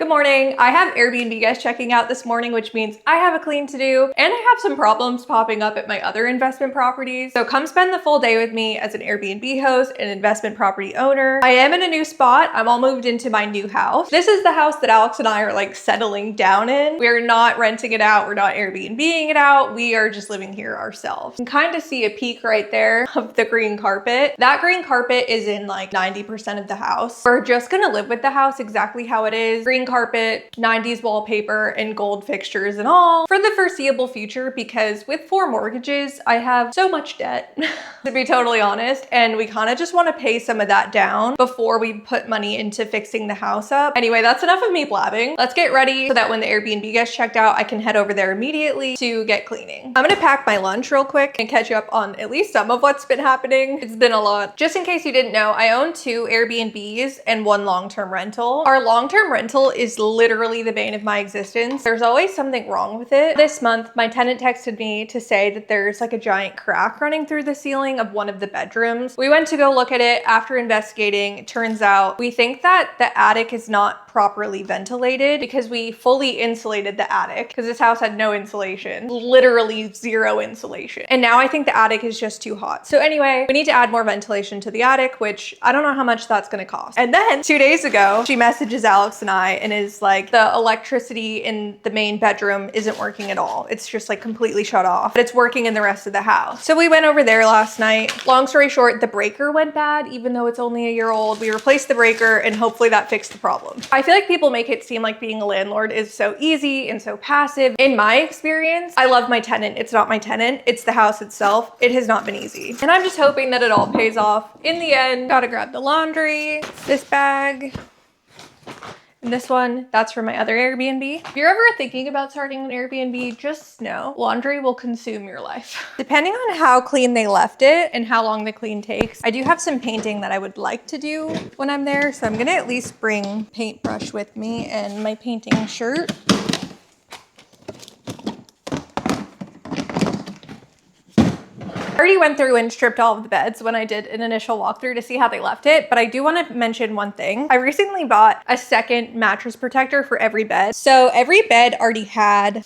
Good morning. I have Airbnb guests checking out this morning, which means I have a clean to do, and I have some problems popping up at my other investment properties. So come spend the full day with me as an Airbnb host and investment property owner. I am in a new spot. I'm all moved into my new house. This is the house that Alex and I are like settling down in. We're not renting it out. We're not Airbnb-ing it out. We are just living here ourselves. You can kind of see a peek right there of the green carpet. That green carpet is in like 90% of the house. We're just gonna live with the house exactly how it is. Green carpet, 90s wallpaper, and gold fixtures and all for the foreseeable future, because with 4 mortgages, I have so much debt, to be totally honest, and we kind of just want to pay some of that down before we put money into fixing the house up. Anyway, that's enough of me blabbing. Let's get ready so that when the Airbnb gets checked out, I can head over there immediately to get cleaning. I'm gonna pack my lunch real quick and catch you up on at least some of what's been happening. It's been a lot. Just in case you didn't know, I own 2 Airbnbs and 1 long-term rental. Our long-term rental is literally the bane of my existence. There's always something wrong with it. This month, my tenant texted me to say that there's like a giant crack running through the ceiling of one of the bedrooms. We went to go look at it. After investigating, it turns out we think that the attic is not properly ventilated because we fully insulated the attic because this house had no insulation, literally 0 insulation. And now I think the attic is just too hot. So anyway, we need to add more ventilation to the attic, which I don't know how much that's gonna cost. And then 2 days ago, she messages Alex and I and is like, the electricity in the main bedroom isn't working at all. It's just like completely shut off, but it's working in the rest of the house. So we went over there last night. Long story short, the breaker went bad, even though it's only a year old. We replaced the breaker and hopefully that fixed the problem. I feel like people make it seem like being a landlord is so easy and so passive. In my experience, I love my tenant. It's not my tenant, it's the house itself. It has not been easy. And I'm just hoping that it all pays off in the end. Gotta grab the laundry, this bag, and this one, that's for my other Airbnb. If you're ever thinking about starting an Airbnb, just know laundry will consume your life. Depending on how clean they left it and how long the clean takes, I do have some painting that I would like to do when I'm there. So I'm gonna at least bring paintbrush with me and my painting shirt. I already went through and stripped all of the beds when I did an initial walkthrough to see how they left it, but I do want to mention one thing. I recently bought a second mattress protector for every bed. So every bed already had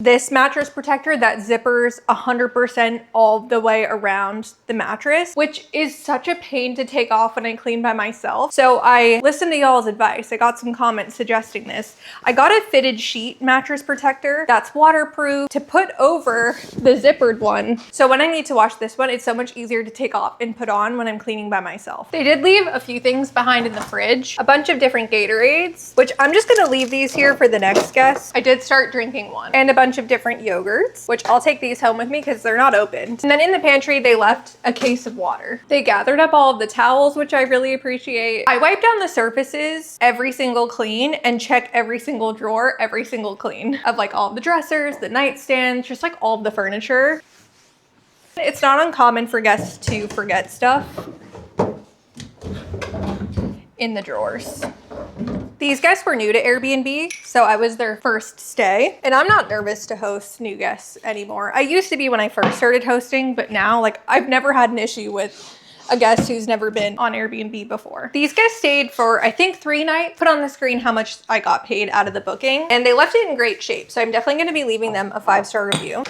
this mattress protector that zippers 100% all the way around the mattress, which is such a pain to take off when I clean by myself. So I listened to y'all's advice. I got some comments suggesting this. I got a fitted sheet mattress protector that's waterproof to put over the zippered one. So when I need to wash this one, it's so much easier to take off and put on when I'm cleaning by myself. They did leave a few things behind in the fridge, a bunch of different Gatorades, which I'm just gonna leave these here for the next guest. I did start drinking one, and a bunch of different yogurts, which I'll take these home with me because they're not opened. And then in the pantry, they left a case of water. They gathered up all of the towels, which I really appreciate. I wipe down the surfaces every single clean and check every single drawer, every single clean of like all the dressers, the nightstands, just like all of the furniture. It's not uncommon for guests to forget stuff in the drawers. These guests were new to Airbnb, so I was their first stay, and I'm not nervous to host new guests anymore. I used to be when I first started hosting, but now like I've never had an issue with a guest who's never been on Airbnb before. These guests stayed for, I think, 3 nights. Put on the screen how much I got paid out of the booking, and they left it in great shape, so I'm definitely gonna be leaving them a 5-star review.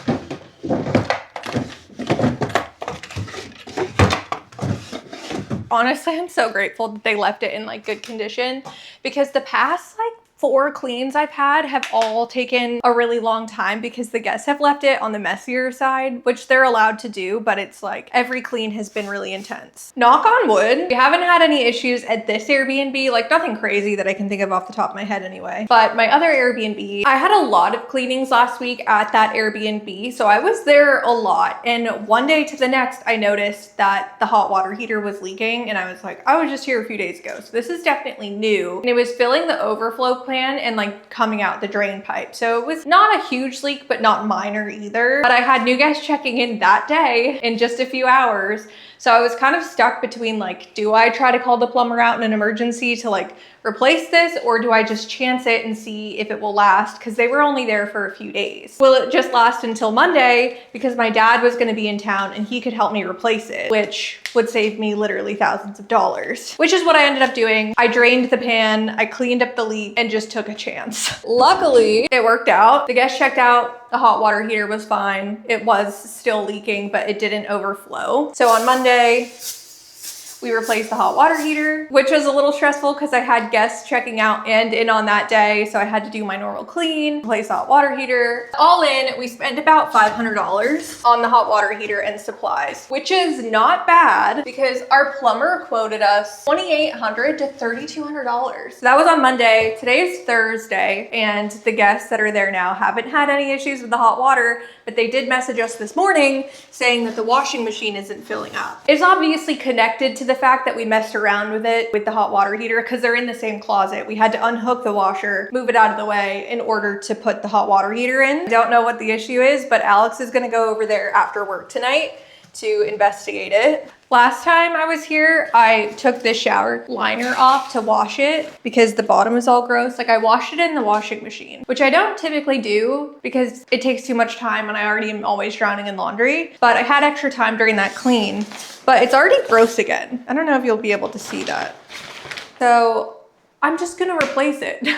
Honestly, I'm so grateful that they left it in like good condition, because the past like 4 cleans I've had have all taken a really long time because the guests have left it on the messier side, which they're allowed to do, but it's like every clean has been really intense. Knock on wood, we haven't had any issues at this Airbnb, like nothing crazy that I can think of off the top of my head anyway. But my other Airbnb, I had a lot of cleanings last week at that Airbnb, so I was there a lot. And one day to the next, I noticed that the hot water heater was leaking, and I was like, I was just here a few days ago, so this is definitely new. And it was filling the overflow plan and like coming out the drain pipe. So it was not a huge leak, but not minor either. But I had new guests checking in that day in just a few hours. So I was kind of stuck between like, do I try to call the plumber out in an emergency to like replace this, or do I just chance it and see if it will last? Because they were only there for a few days. Will it just last until Monday? Because my dad was gonna be in town and he could help me replace it, which would save me literally thousands of dollars, which is what I ended up doing. I drained the pan, I cleaned up the leak, and just took a chance. Luckily, it worked out. The guest checked out, the hot water heater was fine. It was still leaking, but it didn't overflow. So on Monday, we replaced the hot water heater, which was a little stressful because I had guests checking out and in on that day. So I had to do my normal clean, replace the hot water heater. All in, we spent about $500 on the hot water heater and supplies, which is not bad because our plumber quoted us $2,800 to $3,200. So that was on Monday. Today is Thursday, and the guests that are there now haven't had any issues with the hot water, but they did message us this morning saying that the washing machine isn't filling up. It's obviously connected to the fact that we messed around with it with the hot water heater because they're in the same closet. We had to unhook the washer, move it out of the way in order to put the hot water heater in. I don't know what the issue is, but Alex is gonna go over there after work tonight to investigate it. Last time I was here, I took the shower liner off to wash it because the bottom is all gross. Like I washed it in the washing machine, which I don't typically do because it takes too much time and I already am always drowning in laundry, but I had extra time during that clean, but it's already gross again. I don't know if you'll be able to see that. So I'm just gonna replace it.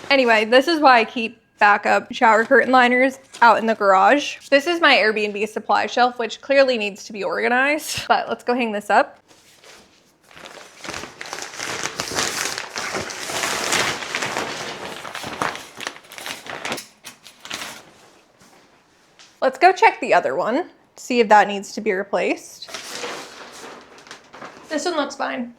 Anyway, this is why I keep backup shower curtain liners out in the garage. This is my Airbnb supply shelf, which clearly needs to be organized, but let's go hang this up. Let's go check the other one, see if that needs to be replaced. This one looks fine.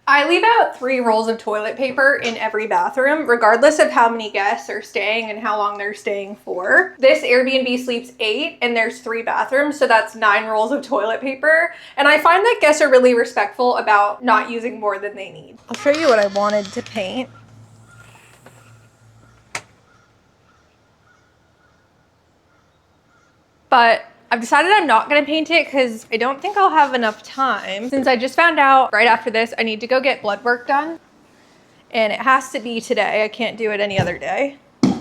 I leave out 3 rolls of toilet paper in every bathroom, regardless of how many guests are staying and how long they're staying for. This Airbnb sleeps 8 and there's 3 bathrooms, so that's 9 rolls of toilet paper. And I find that guests are really respectful about not using more than they need. I'll show you what I wanted to paint. But I've decided I'm not gonna paint it because I don't think I'll have enough time. Since I just found out right after this, I need to go get blood work done. And it has to be today. I can't do it any other day.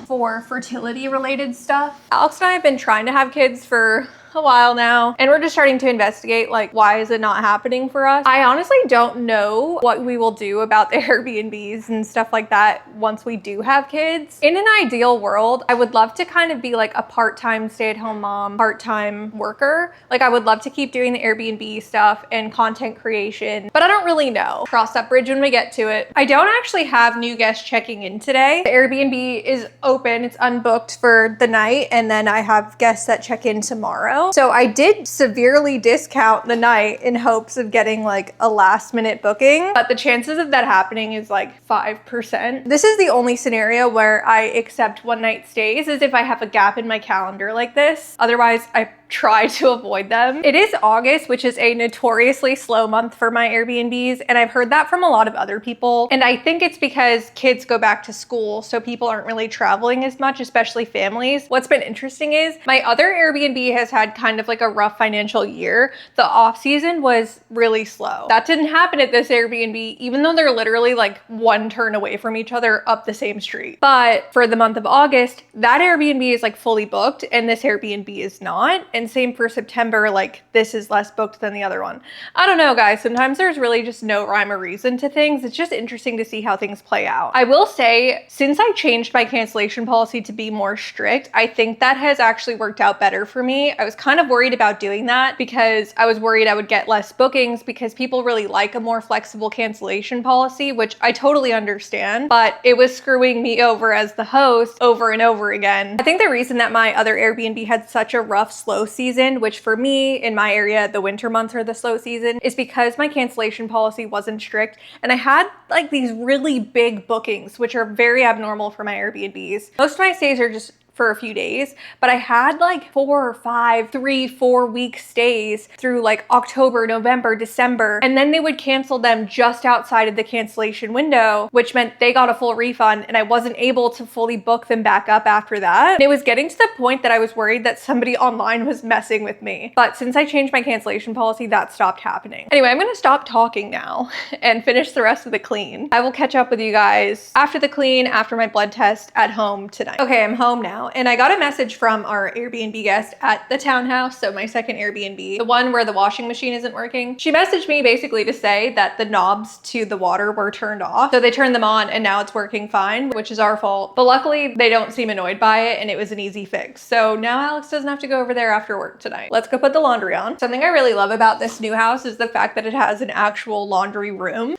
For fertility related stuff, Alex and I have been trying to have kids for a while now, and we're just starting to investigate like, why is it not happening for us? I honestly don't know what we will do about the Airbnbs and stuff like that once we do have kids. In an ideal world, I would love to kind of be like a part-time stay-at-home mom, part-time worker. Like I would love to keep doing the Airbnb stuff and content creation, but I don't really know. Cross that bridge when we get to it. I don't actually have new guests checking in today. The Airbnb is open, it's unbooked for the night, and then I have guests that check in tomorrow. So I did severely discount the night in hopes of getting like a last minute booking, but the chances of that happening is like 5%. This is the only scenario where I accept one night stays is if I have a gap in my calendar like this. Otherwise, I try to avoid them. It is August, which is a notoriously slow month for my Airbnbs, and I've heard that from a lot of other people. And I think it's because kids go back to school, so people aren't really traveling as much, especially families. What's been interesting is my other Airbnb has had kind of like a rough financial year. The off season was really slow. That didn't happen at this Airbnb, even though they're literally like one turn away from each other up the same street. But for the month of August, that Airbnb is like fully booked and this Airbnb is not. And same for September, like this is less booked than the other one. I don't know, guys. Sometimes there's really just no rhyme or reason to things. It's just interesting to see how things play out. I will say, since I changed my cancellation policy to be more strict, I think that has actually worked out better for me. I was kind of worried about doing that because I was worried I would get less bookings because people really like a more flexible cancellation policy, which I totally understand, but it was screwing me over as the host over and over again. I think the reason that my other Airbnb had such a rough, slow season, which for me in my area, the winter months are the slow season, is because my cancellation policy wasn't strict. And I had like these really big bookings, which are very abnormal for my Airbnbs. Most of my stays are just for a few days, but I had like 4 or 5, 3, 4 week stays through like October, November, December, and then they would cancel them just outside of the cancellation window, which meant they got a full refund and I wasn't able to fully book them back up after that. And it was getting to the point that I was worried that somebody online was messing with me. But since I changed my cancellation policy, that stopped happening. Anyway, I'm gonna stop talking now and finish the rest of the clean. I will catch up with you guys after the clean, after my blood test at home tonight. Okay, I'm home now, and I got a message from our Airbnb guest at the townhouse, so my second Airbnb, the one where the washing machine isn't working. She messaged me basically to say that the knobs to the water were turned off. So they turned them on and now it's working fine, which is our fault. But luckily they don't seem annoyed by it and it was an easy fix. So now Alex doesn't have to go over there after work tonight. Let's go put the laundry on. Something I really love about this new house is the fact that it has an actual laundry room.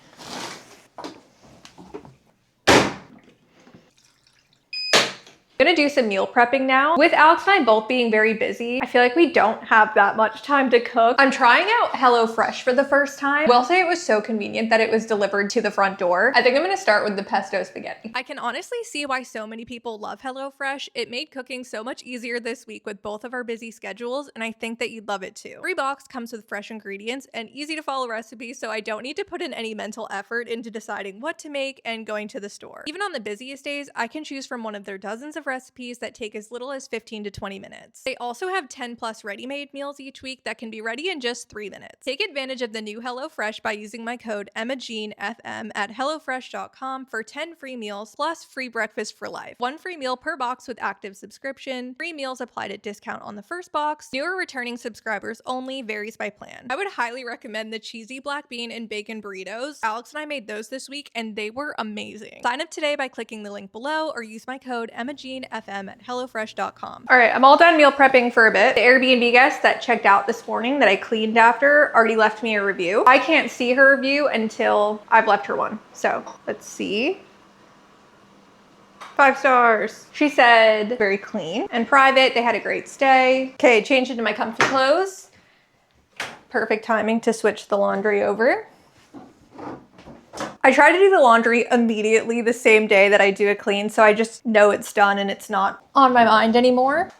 I'm gonna do some meal prepping now. With Alex and I both being very busy, I feel like we don't have that much time to cook. I'm trying out HelloFresh for the first time. I will say it was so convenient that it was delivered to the front door. I think I'm gonna start with the pesto spaghetti. I can honestly see why so many people love HelloFresh. It made cooking so much easier this week with both of our busy schedules, and I think that you'd love it too. Every box comes with fresh ingredients and easy to follow recipes, so I don't need to put in any mental effort into deciding what to make and going to the store. Even on the busiest days, I can choose from one of their dozens of recipes that take as little as 15 to 20 minutes. They also have 10 plus ready-made meals each week that can be ready in just 3 minutes. Take advantage of the new HelloFresh by using my code EmmaJeanFM at HelloFresh.com for 10 free meals plus free breakfast for life. 1 free meal per box with active subscription. Free meals applied at discount on the first box. Newer returning subscribers only, varies by plan. I would highly recommend the cheesy black bean and bacon burritos. Alex and I made those this week and they were amazing. Sign up today by clicking the link below or use my code EmmaJeanFM at HelloFresh.com. All right, I'm all done meal prepping for a bit. The Airbnb guest that checked out this morning that I cleaned after already left me a review. I can't see her review until I've left her one. So let's see. 5 stars. She said very clean and private. They had a great stay. Okay, changed into my comfy clothes. Perfect timing to switch the laundry over. I try to do the laundry immediately the same day that I do a clean, so I just know it's done and it's not on my mind anymore.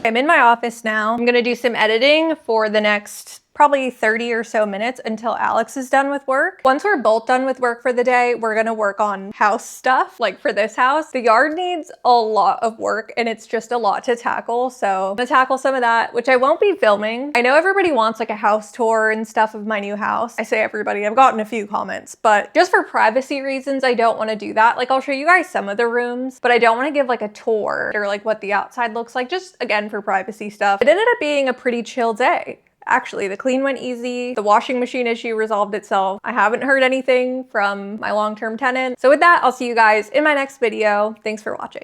I'm in my office now. I'm gonna do some editing for the next probably 30 or so minutes until Alex is done with work. Once we're both done with work for the day, we're gonna work on house stuff. Like for this house, the yard needs a lot of work and it's just a lot to tackle. So I'm gonna tackle some of that, which I won't be filming. I know everybody wants like a house tour and stuff of my new house. I say everybody, I've gotten a few comments, but just for privacy reasons, I don't wanna do that. Like I'll show you guys some of the rooms, but I don't wanna give like a tour or like what the outside looks like, just again for privacy stuff. It ended up being a pretty chill day. Actually, the clean went easy. The washing machine issue resolved itself. I haven't heard anything from my long-term tenant. So with that, I'll see you guys in my next video. Thanks for watching.